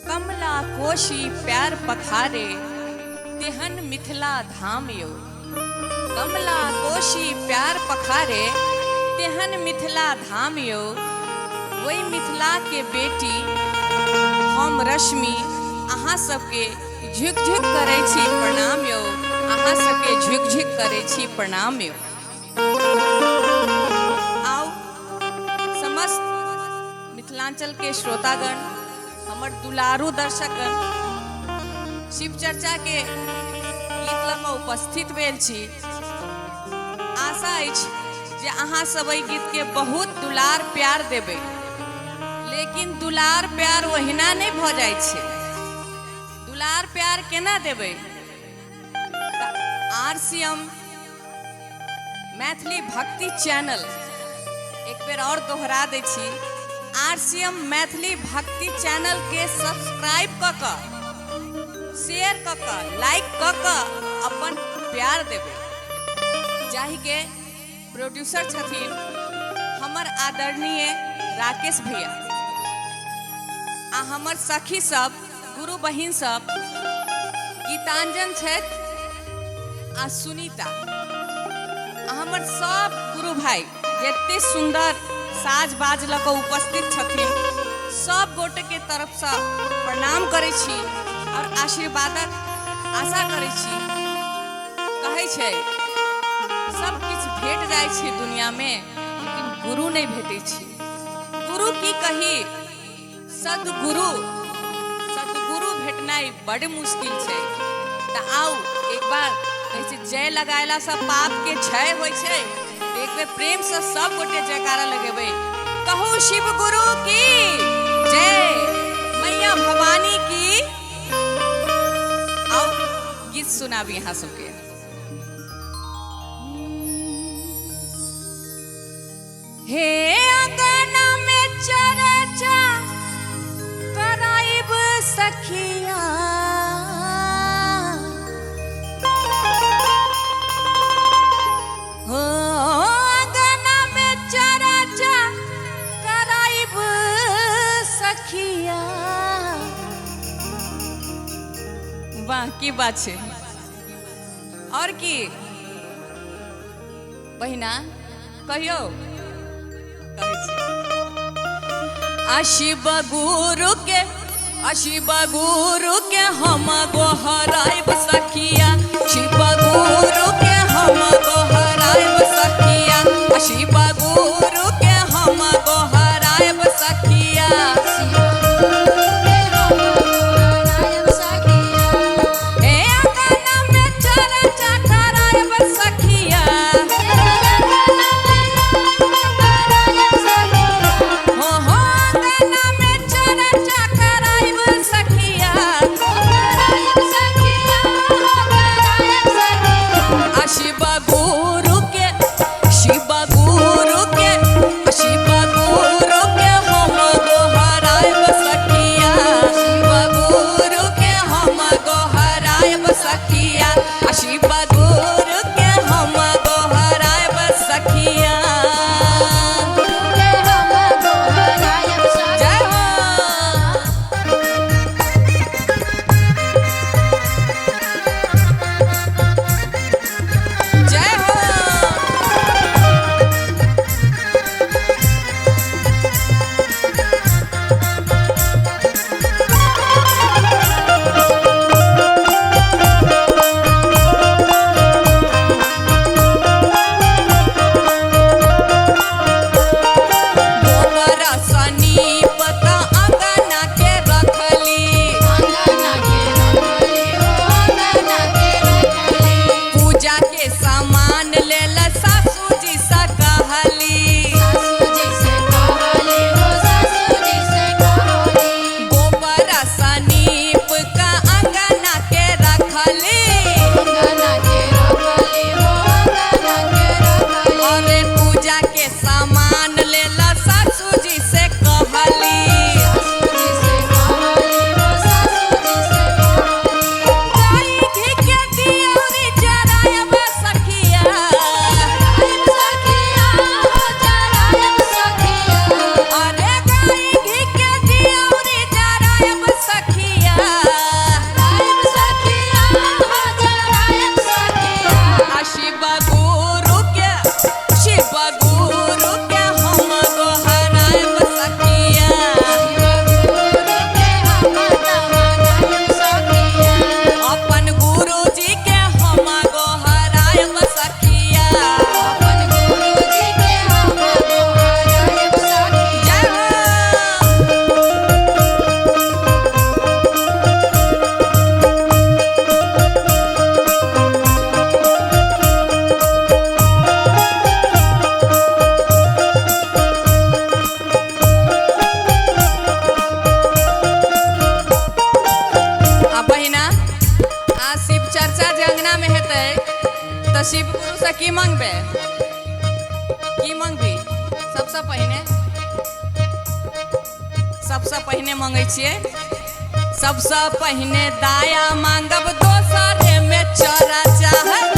कमला कोशी प्यार पखारे तेहन मिथिला धाम यो। कमला कोशी प्यार पखारे तेहन मिथिला धाम यो। वही मिथिला के बेटी हम रश्मि अहाँ सबके झुक झुक करे छी प्रणाम यो। अहाँ सबके झुक झुक करे छी प्रणाम यो। आओ समस्त मिथिलांचल के श्रोतागण, हमर दुलारू दर्शकगण, शिव चर्चा के गीत लऽ उपस्थित भेल छी। आशा अछि जे अहाँ सब एहि गीत के बहुत दुलार प्यार देबै, लेकिन दुलार प्यार ओहिना नहीं भ जाय छै। दुलार प्यार केना देबै? RCM मैथिली भक्ति चैनल एक बेर और दोहरा दै छी। RCM मैथिली भक्ति चैनल के सब्सक्राइब क क, शेयर क क, लाइक क क अपन प्यार देबै। जाहि के प्रोड्यूसर छथिन हमर आदरणीय राकेश भैया, आ हमर सखी सब, गुरु बहिन सब, गीतांजन छथि आ सुनीता, आ हमर सब गुरु भाई जते सुंदर साज बाज लऽ उपस्थित छथिन, सब गोटे के तरफ से प्रणाम करै छी और आशीर्वादक आशा करै छी। कहै छै सब किछ भेट जाइ छै दुनिया में, लेकिन गुरु नहीं भेटै छै। गुरु की कही, सदगुरु भेटनाइ बड़ मुश्किल छै। त आओ एक बार ऐसे जय लगायला से पाप के क्षय होय छै। एक बेर प्रेम से सब गोटे जयकारा लगेबै। कहू शिव गुरु की जय, मैया भवानी की। आओ गीत सुनाबी यहाँ सबके। हे अंगना में चर्चा कराइब सखिया, हो अंगना में चर्चा कराइब सखिया। वाह की बात है। और की बहिना कहियो शिव गुरु के हम गोहराइब सखिया। शिव गुरु के हम गोहराइब सखिया। शिव गुरु के हम गोहराइब सखिया। हे अंगना में चर्चा कराइब सखिया। शिव गुरु के शिव शिव गुरु से की मांगबे की मांगबी सबसे पहिने मांगे छिए सबसे पहिने दाया मांगब दोसरे में चरा चाह